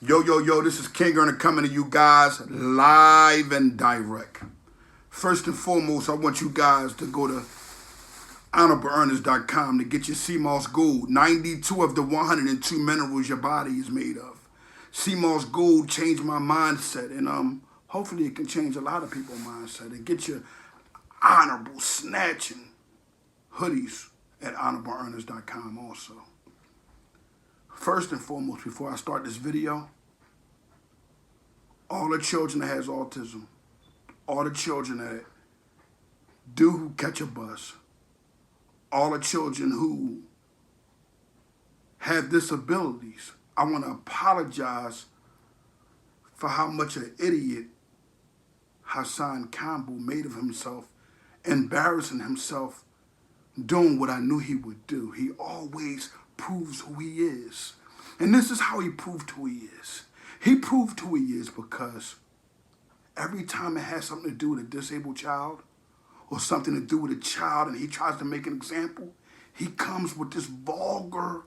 Yo, this is Kingearner coming to you guys live and direct. First and foremost, I want you guys to go to HONORYOURLIFECAMPAIGN to get your sea moss gold. 92 of the 102 minerals your body is made of. Sea moss gold changed my mindset, and hopefully it can change a lot of people's mindset and get your honorable snatching hoodies at HONORYOURLIFECAMPAIGN also. First and foremost, before I start this video, all the children that has autism, all the children that do catch a bus, all the children who have disabilities, I want to apologize for how much an idiot Hassan Campbell made of himself, embarrassing himself, doing what I knew he would do. He always proves who he is. And this is how he proved who he is. He proved who he is because every time it has something to do with a disabled child or something to do with a child and he tries to make an example, he comes with this vulgar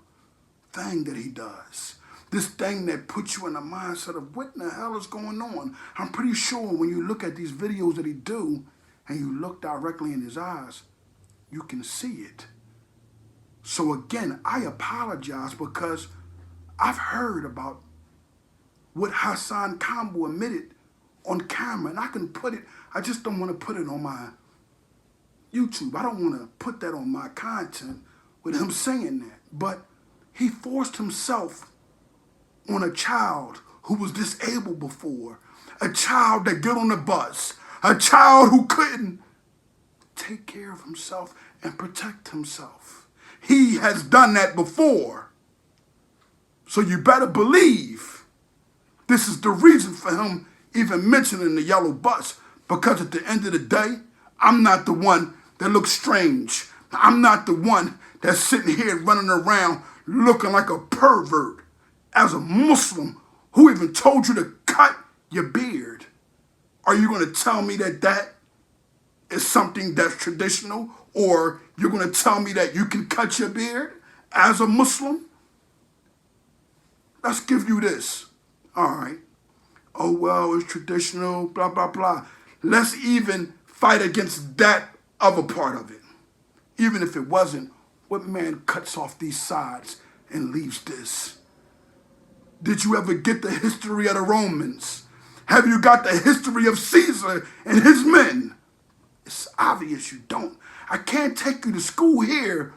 thing that he does. This thing that puts you in the mindset of what in the hell is going on. I'm pretty sure when you look at these videos that he do and you look directly in his eyes, you can see it. So again, I apologize because I've heard about what Hassan Campbell admitted on camera, and I can put it, I just don't want to put it on my YouTube. I don't want to put that on my content with him saying that. But he forced himself on a child who was disabled before, a child that got on the bus, a child who couldn't take care of himself and protect himself. He has done that before. So you better believe this is the reason for him even mentioning the yellow bus, because at the end of the day, I'm not the one that looks strange. I'm not the one that's sitting here running around looking like a pervert as a Muslim who even told you to cut your beard. Are you going to tell me that that is something that's traditional, or you're going to tell me that you can cut your beard as a Muslim? Let's give you this. All right. Oh, well, it's traditional, blah, blah, blah. Let's even fight against that other part of it. Even if it wasn't, what man cuts off these sides and leaves this? Did you ever get the history of the Romans? Have you got the history of Caesar and his men? It's obvious you don't. I can't take you to school here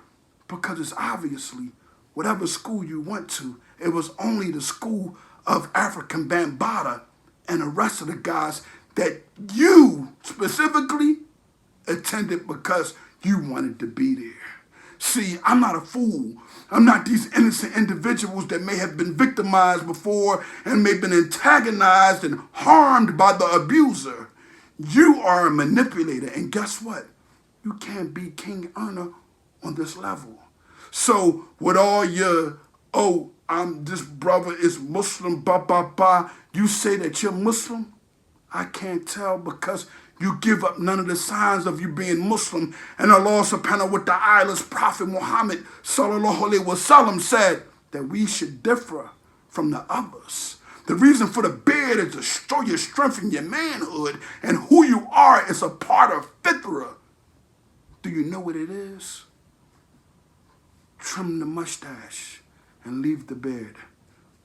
because it's obviously whatever school you went to, it was only the school of African Bambatta and the rest of the guys that you specifically attended because you wanted to be there. See, I'm not a fool. I'm not these innocent individuals that may have been victimized before and may have been antagonized and harmed by the abuser. You are a manipulator, and guess what? You can't be Kingearner on this level. So with all your, this brother is Muslim, you say that you're Muslim? I can't tell because you give up none of the signs of you being Muslim. And Allah subhanahu wa ta'ala's Prophet Muhammad sallallahu alaihi wasallam said that we should differ from the others. The reason for the beard is to show your strength and your manhood, and who you are is a part of fitra. Do you know what it is? Trim the mustache and leave the beard.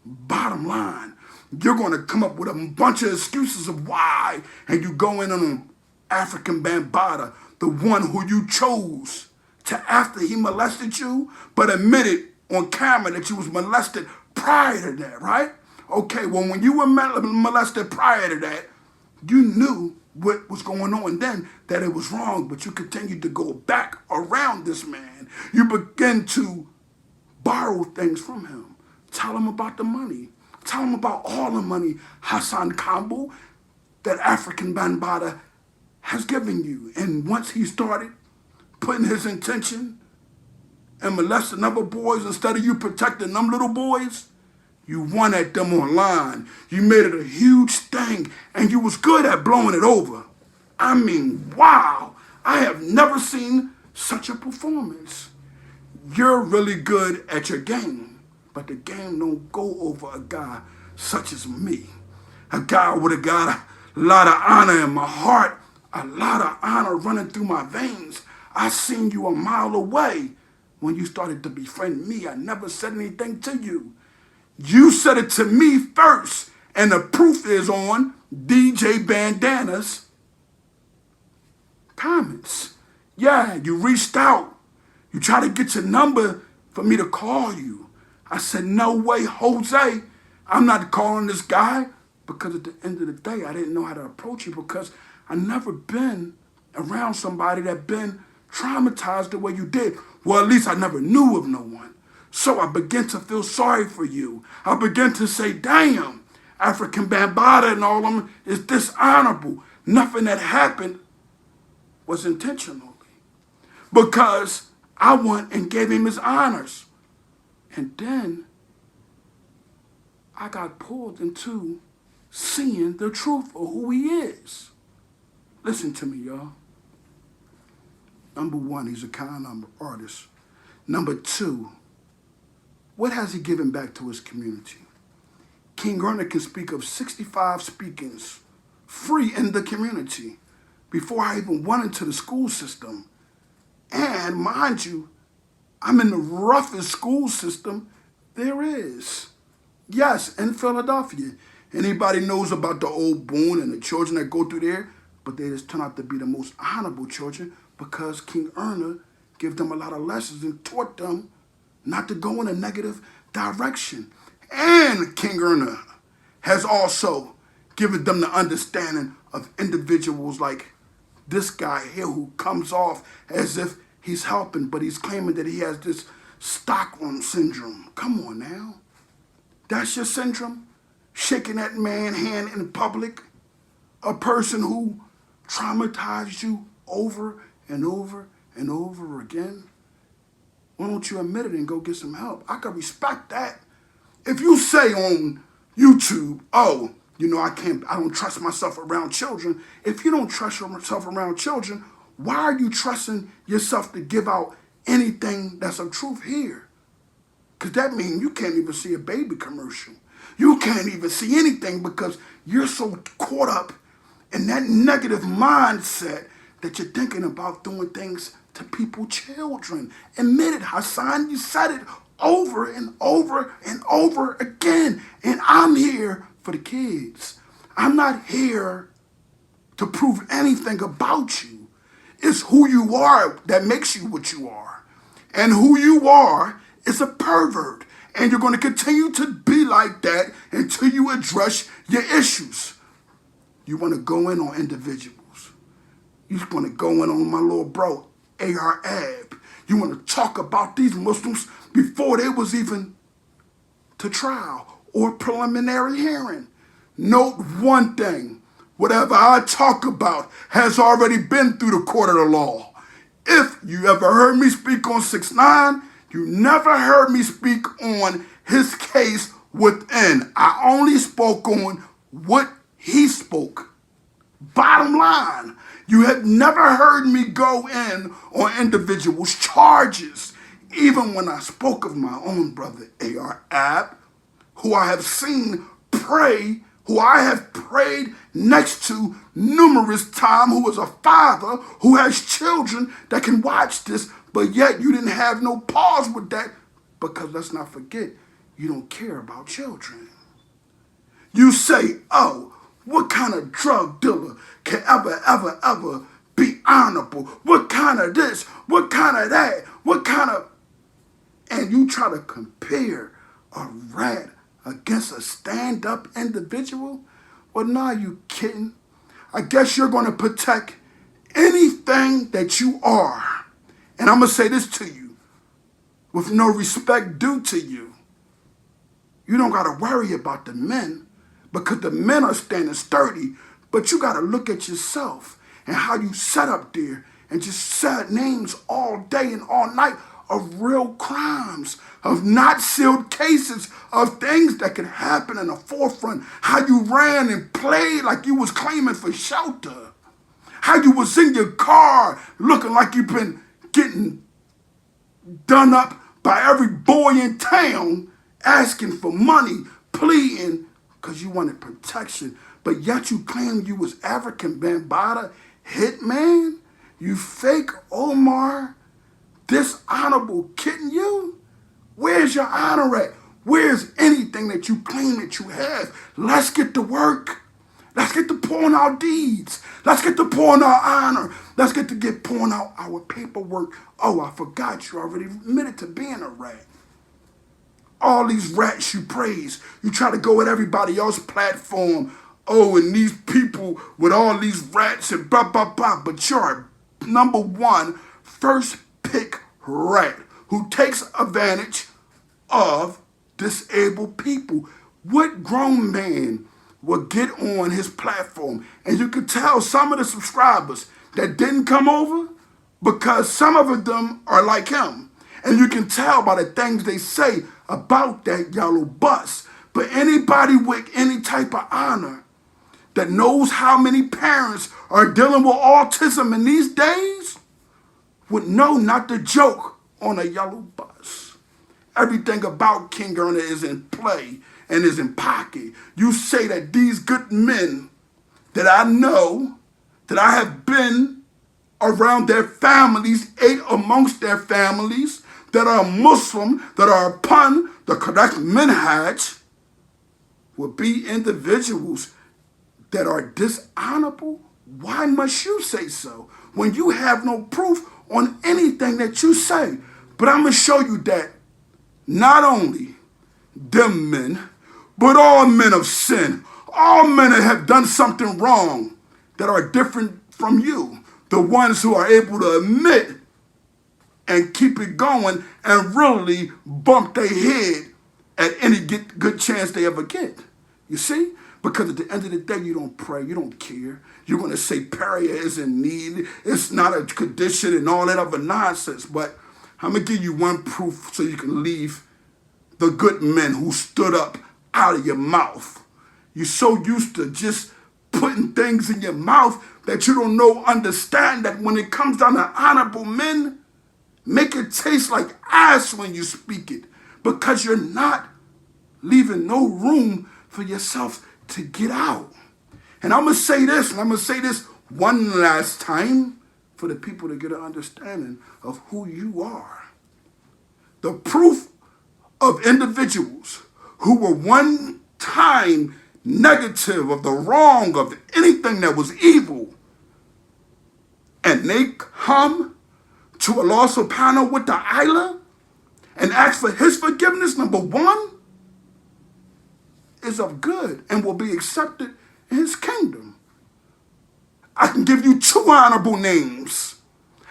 Bottom line, you're going to come up with a bunch of excuses of why, and you go in on African Bambatta, the one who you chose to after he molested you, but admitted on camera that you was molested prior to that, right? Okay, well, when you were molested prior to that, you knew what was going on then, that it was wrong, but you continued to go back around this man. You begin to borrow things from him. Tell him about the money. Tell him about all the money Hassan Campbell, that African Bambatta, has given you. And once he started putting his intention and molesting other boys instead of you protecting them little boys, you won at them online. You made it a huge thing, and you was good at blowing it over. I mean, wow. I have never seen such a performance. You're really good at your game, but the game don't go over a guy such as me. A guy would have got a lot of honor in my heart, a lot of honor running through my veins. I seen you a mile away when you started to befriend me. I never said anything to you. You said it to me first, and the proof is on DJ Bandana's comments. Yeah, you reached out. You tried to get your number for me to call you. I said, no way, Jose. I'm not calling this guy, because at the end of the day, I didn't know how to approach you, because I never been around somebody that been traumatized the way you did. Well, at least I never knew of no one. So I began to feel sorry for you. I began to say, damn, African Bambatta and all of them is dishonorable. Nothing that happened was intentionally, because I went and gave him his honors. And then I got pulled into seeing the truth of who he is. Listen to me, y'all. Number one, he's a kind artist. Number two, what has he given back to his community? Kingearner can speak of 65 speakings free in the community before I even went into the school system. And mind you, I'm in the roughest school system there is. Yes, in Philadelphia. Anybody knows about the old Boone and the children that go through there, but they just turn out to be the most honorable children, because Kingearner gave them a lot of lessons and taught them not to go in a negative direction. And Kingearner has also given them the understanding of individuals like this guy here, who comes off as if he's helping, but he's claiming that he has this Stockholm syndrome. Come on now. That's your syndrome? Shaking that man's hand in public? A person who traumatized you over and over and over again? Why don't you admit it and go get some help? I can respect that. If you say on YouTube, oh, you know, I don't trust myself around children. If you don't trust yourself around children, why are you trusting yourself to give out anything that's of truth here? Because that means you can't even see a baby commercial. You can't even see anything, because you're so caught up in that negative mindset that you're thinking about doing things to people's children. Admit it, Hassan. You said it over and over and over again. And I'm here for the kids. I'm not here to prove anything about you. It's who you are that makes you what you are. And who you are is a pervert. And you're going to continue to be like that until you address your issues. You want to go in on individuals. You want to go in on my little bro, Ab. You want to talk about these Muslims before they was even to trial or preliminary hearing. Note one thing. Whatever I talk about has already been through the court of the law. If you ever heard me speak on 6ix9ine, you never heard me speak on his case withThem. I only spoke on what he spoke. Bottom line, you have never heard me go in on individuals' charges. Even when I spoke of my own brother, Ab, who I have seen pray, who I have prayed next to numerous times, who is a father who has children that can watch this, but yet you didn't have no pause with that, because let's not forget, you don't care about children. You say, oh, what kind of drug dealer can ever be honorable? What kind of this? What kind of that? What kind of... And you try to compare a rat against a stand-up individual? Well, nah, you kidding. I guess you're going to protect anything that you are. And I'm going to say this to you, with no respect due to you. You don't got to worry about the men, because the men are standing sturdy, but you got to look at yourself and how you sat up there and just said names all day and all night of real crimes, of not sealed cases, of things that could happen in the forefront, how you ran and played like you was claiming for shelter, how you was in your car looking like you've been getting done up by every boy in town, asking for money, pleading because you wanted protection, but yet you claim you was African Bambatta hitman? You fake Omar, dishonorable kitten you? Where's your honor at? Where's anything that you claim that you have? Let's get to work. Let's get to pouring our deeds. Let's get to pouring our honor. Let's get to pouring out our paperwork. Oh, I forgot you already admitted to being a rat. All these rats you praise. You try to go at everybody else's platform. Oh, and these people with all these rats and blah, blah, blah. But you're a number one first pick rat who takes advantage of disabled people. What grown man will get on his platform? And you could tell some of the subscribers that didn't come over because some of them are like him. And you can tell by the things they say about that yellow bus. But anybody with any type of honor that knows how many parents are dealing with autism in these days would know not to joke on a yellow bus. Everything about Kingearner is in play and is in pocket. You say that these good men that I know, that I have been around their families, ate amongst their families, that are Muslim, that are upon the correct minhaj, will be individuals that are dishonorable? Why must you say so when you have no proof on anything that you say? But I'm going to show you that not only them men, but all men of sin, all men that have done something wrong that are different from you, the ones who are able to admit and keep it going and really bump their head at any good chance they ever get. You see? Because at the end of the day, you don't pray, you don't care. You're going to say prayer is in need, it's not a condition and all that other nonsense. But I'm going to give you one proof so you can leave the good men who stood up out of your mouth. You're so used to just putting things in your mouth that you don't understand that when it comes down to honorable men, make it taste like ass when you speak it, because you're not leaving no room for yourself to get out. And I'm going to say this, and I'm going to say this one last time for the people to get an understanding of who you are. The proof of individuals who were one time negative of the wrong of anything that was evil, and they come to Allah subhanahu wa ta'ala and ask for his forgiveness, number one, is of good and will be accepted in his kingdom. I can give you two honorable names,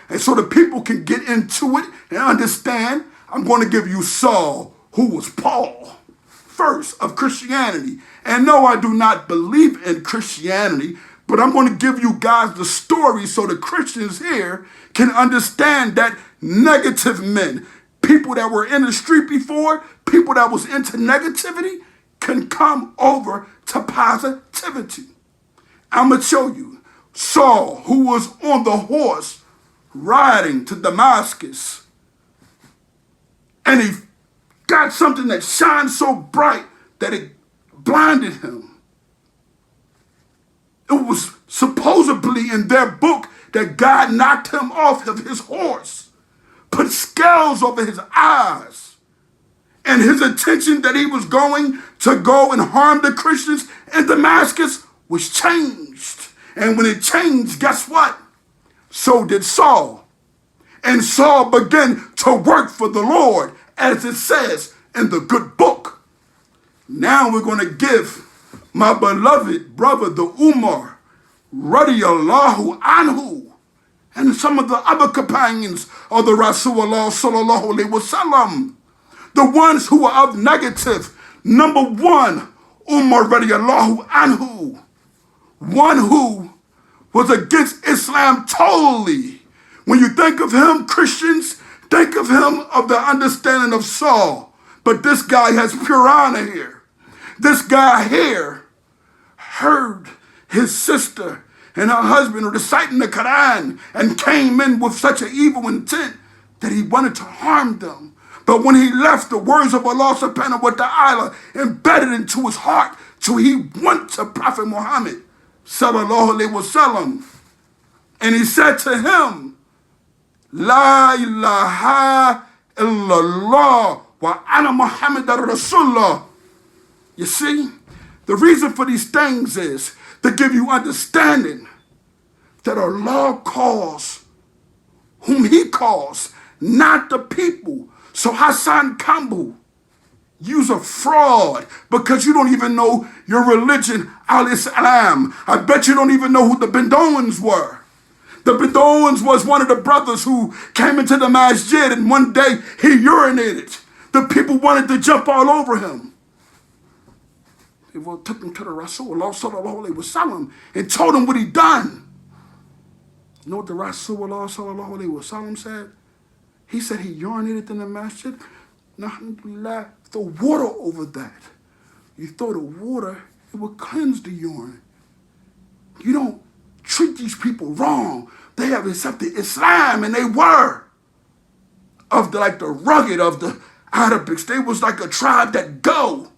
and so the people can get into it and understand. I'm going to give you Saul, who was Paul, first of Christianity. And no, I do not believe in Christianity, but I'm going to give you guys the story so the Christians here can understand that negative men, people that were in the street before, people that was into negativity, can come over to positivity. I'm going to show you Saul, who was on the horse riding to Damascus, and he got something that shined so bright that it blinded him. It was supposedly in their book that God knocked him off of his horse, put scales over his eyes, and his intention that he was going to go and harm the Christians in Damascus was changed. And when it changed, guess what? So did Saul. And Saul began to work for the Lord, as it says in the good book. Now we're going to give my beloved brother, the Umar, radiyallahu anhu, and some of the other companions of the Rasulullah sallallahu alaihi wasallam, the ones who are of negative. Number one, Umar radiyallahu anhu, one who was against Islam totally. When you think of him, Christians, think of him of the understanding of Saul. But this guy has pure honor here. This guy here heard his sister and her husband reciting the Quran and came in with such an evil intent that he wanted to harm them. But when he left, the words of Allah subhanahu wa ta'ala embedded into his heart So he went to Prophet Muhammad, sallallahu alaihi wasallam, and he said to him, La ilaha illallah wa ana Muhammad Rasulullah. You see, the reason for these things is to give you understanding that Allah calls whom he calls, not the people. So Hassan Campbell, you's a fraud because you don't even know your religion, al-Islam. I bet you don't even know who the Bedouins were. The Bedouins was one of the brothers who came into the masjid, and one day he urinated. The people wanted to jump all over him. They took him to the Rasulullah sallallahu alaihi wasallam and told him what he done. You know what the Rasulullah sallallahu alaihi wasallam said? He said he urinated in the masjid. Alhamdulillah, throw water over that. You throw the water, it will cleanse the urine. You don't treat these people wrong. They have accepted Islam, and they were of the rugged of the Arabics. They was like a tribe that go.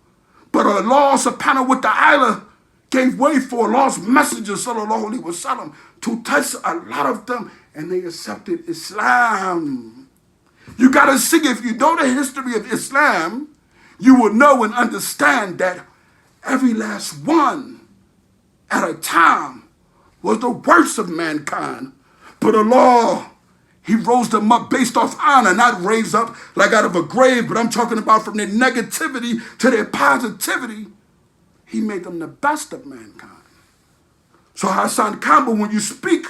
But Allah subhanahu wa ta'ala gave way for Allah's messenger sallallahu alaihi wasallam to touch a lot of them, and they accepted Islam. You got to see, if you know the history of Islam, you will know and understand that every last one at a time was the worst of mankind. But Allah, he rose them up based off honor, not raised up like out of a grave, but I'm talking about from their negativity to their positivity. He made them the best of mankind. So Hassan Campbell, when you speak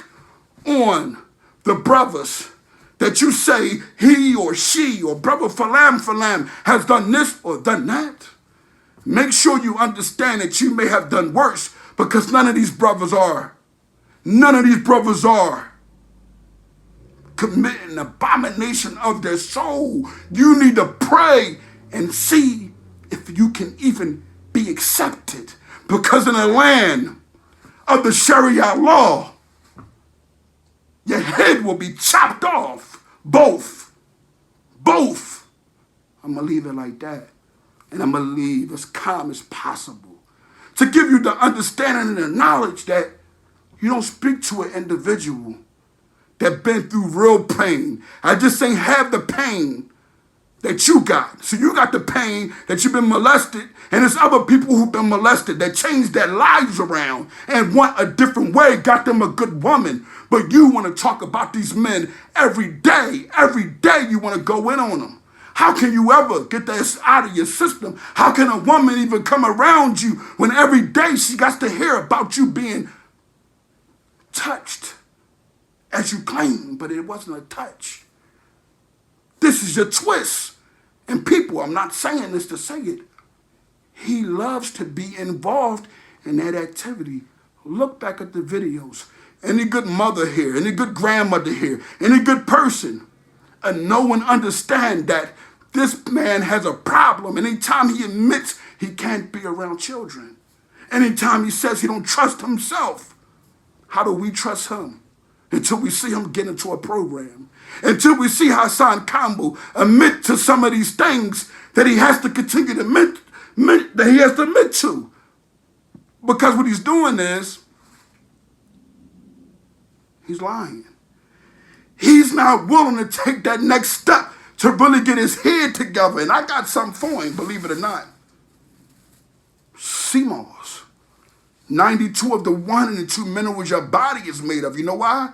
on the brothers, that you say he or she or brother Falam has done this or done that, make sure you understand that you may have done worse, because none of these brothers are committing abomination of their soul. You need to pray and see if you can even be accepted, because in the land of the Sharia law, your head will be chopped off. Both. I'm going to leave it like that. And I'm going to leave as calm as possible to give you the understanding and the knowledge that you don't speak to an individual that been through real pain. I just ain't have the pain that you got. So you got the pain that you've been molested, and there's other people who've been molested that changed their lives around and want a different way, got them a good woman. But you want to talk about these men every day. Every day you want to go in on them. How can you ever get this out of your system? How can a woman even come around you when every day she got to hear about you being touched as you claim, but it wasn't a touch? This is your twist. And people, I'm not saying this to say it, he loves to be involved in that activity. Look back at the videos. Any good mother here, any good grandmother here, any good person, and no one understand that this man has a problem. Anytime he admits he can't be around children, anytime he says he don't trust himself, how do we trust him? Until we see him get into a program. Until we see Hassan Campbell admit to some of these things that he has to continue to admit to. Because what he's doing is, he's lying. He's not willing to take that next step to really get his head together. And I got something for him, believe it or not. CMOS. 92 of the 102 minerals your body is made of. You know why?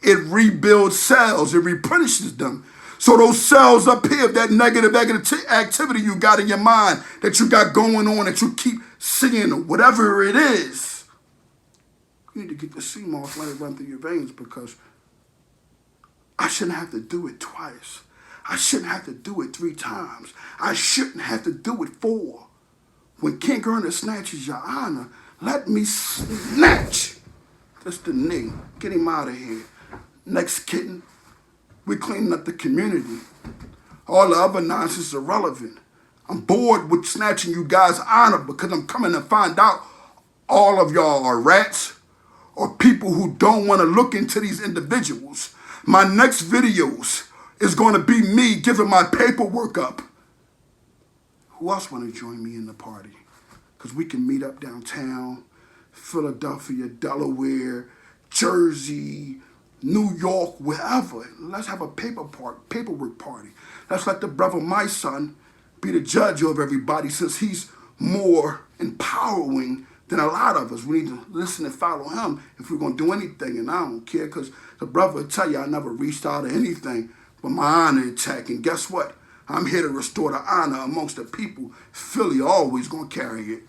It rebuilds cells. It replenishes them. So those cells up here, that negative activity you got in your mind, that you got going on, that you keep seeing, whatever it is, you need to get the CMOS, let it run through your veins, because I shouldn't have to do it twice. I shouldn't have to do it 3 times. I shouldn't have to do it 4. When Kingearner snatches your honor, let me snatch. That's the knee. Get him out of here. Next kitten. We're cleaning up the community. All the other nonsense is irrelevant. I'm bored with snatching you guys' honor, because I'm coming to find out all of y'all are rats or people who don't want to look into these individuals. My next videos is going to be me giving my paperwork up. Who else want to join me in the party? because we can meet up downtown, Philadelphia, Delaware, Jersey, New York, wherever. Let's have a paperwork party. Let's let the brother, my son, be the judge of everybody, since he's more empowering than a lot of us. We need to listen and follow him if we're going to do anything. And I don't care, because the brother will tell you I never reached out or anything, but my honor intact. And guess what? I'm here to restore the honor amongst the people. Philly always going to carry it.